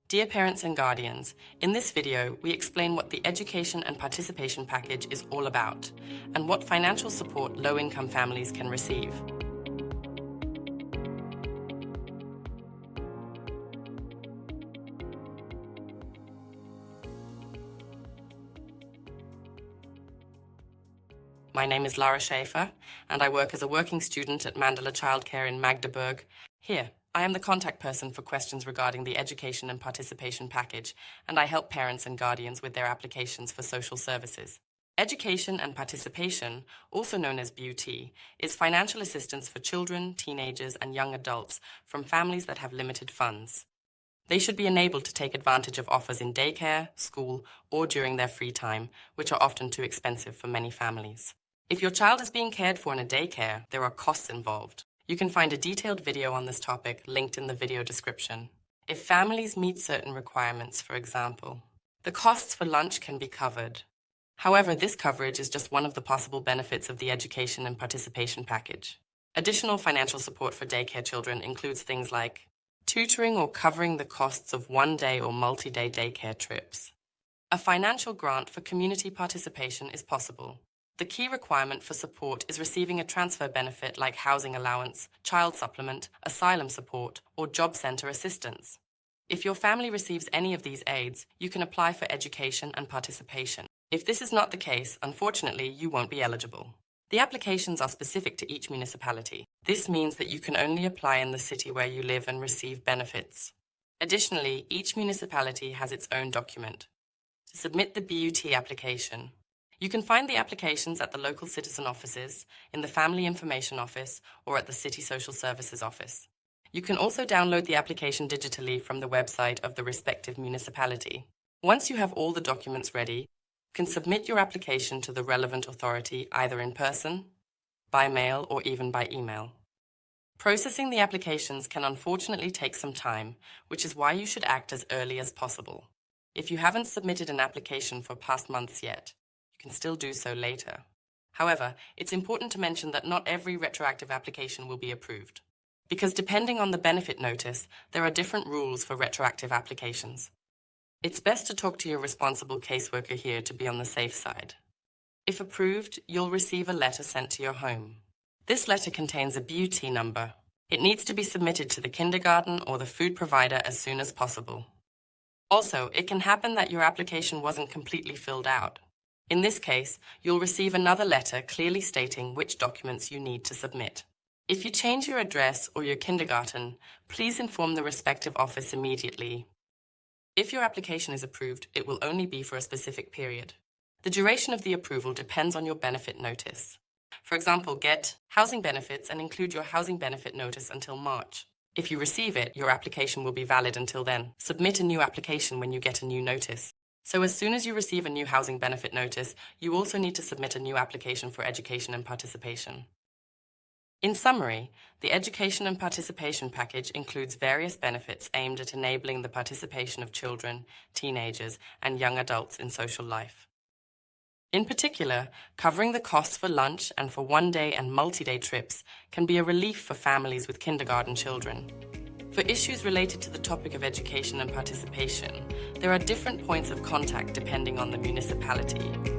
Dear parents and guardians, in this video we explain what the Education and Participation Package is all about and what financial support low-income families can receive. My name is Lara Schaefer and I work as a working student at Mandela Childcare in Magdeburg. Here, I am the contact person for questions regarding the Education and Participation Package, and I help parents and guardians with their applications for social services. Education and Participation, also known as BUT, is financial assistance for children, teenagers, and young adults from families that have limited funds. They should be enabled to take advantage of offers in daycare, school, or during their free time, which are often too expensive for many families. If your child is being cared for in a daycare, there are costs involved. You can find a detailed video on this topic linked in the video description. If families meet certain requirements, for example, the costs for lunch can be covered. However, this coverage is just one of the possible benefits of the Education and Participation Package. Additional financial support for daycare children includes things like tutoring or covering the costs of one-day or multi-day daycare trips. A financial grant for community participation is possible. The key requirement for support is receiving a transfer benefit like housing allowance, child supplement, asylum support, or job center assistance. If your family receives any of these aids, you can apply for education and participation. If this is not the case, unfortunately, you won't be eligible. The applications are specific to each municipality. This means that you can only apply in the city where you live and receive benefits. Additionally, each municipality has its own document. To submit the BUT application, you can find the applications at the local citizen offices, in the Family Information Office, or at the City Social Services Office. You can also download the application digitally from the website of the respective municipality. Once you have all the documents ready, you can submit your application to the relevant authority either in person, by mail, or even by email. Processing the applications can unfortunately take some time, which is why you should act as early as possible. If you haven't submitted an application for past months yet, you can still do so later. However, it's important to mention that not every retroactive application will be approved, because depending on the benefit notice, there are different rules for retroactive applications. It's best to talk to your responsible caseworker here to be on the safe side. If approved, you'll receive a letter sent to your home. This letter contains a BUT number. It needs to be submitted to the kindergarten or the food provider as soon as possible. Also, it can happen that your application wasn't completely filled out. In this case, you'll receive another letter clearly stating which documents you need to submit. If you change your address or your kindergarten, please inform the respective office immediately. If your application is approved, it will only be for a specific period. The duration of the approval depends on your benefit notice. For example, get housing benefits and include your housing benefit notice until March. If you receive it, your application will be valid until then. Submit a new application when you get a new notice. So as soon as you receive a new housing benefit notice, you also need to submit a new application for education and participation. In summary, the Education and Participation Package includes various benefits aimed at enabling the participation of children, teenagers, and young adults in social life. In particular, covering the costs for lunch and for one-day and multi-day trips can be a relief for families with kindergarten children. For issues related to the topic of education and participation, there are different points of contact depending on the municipality.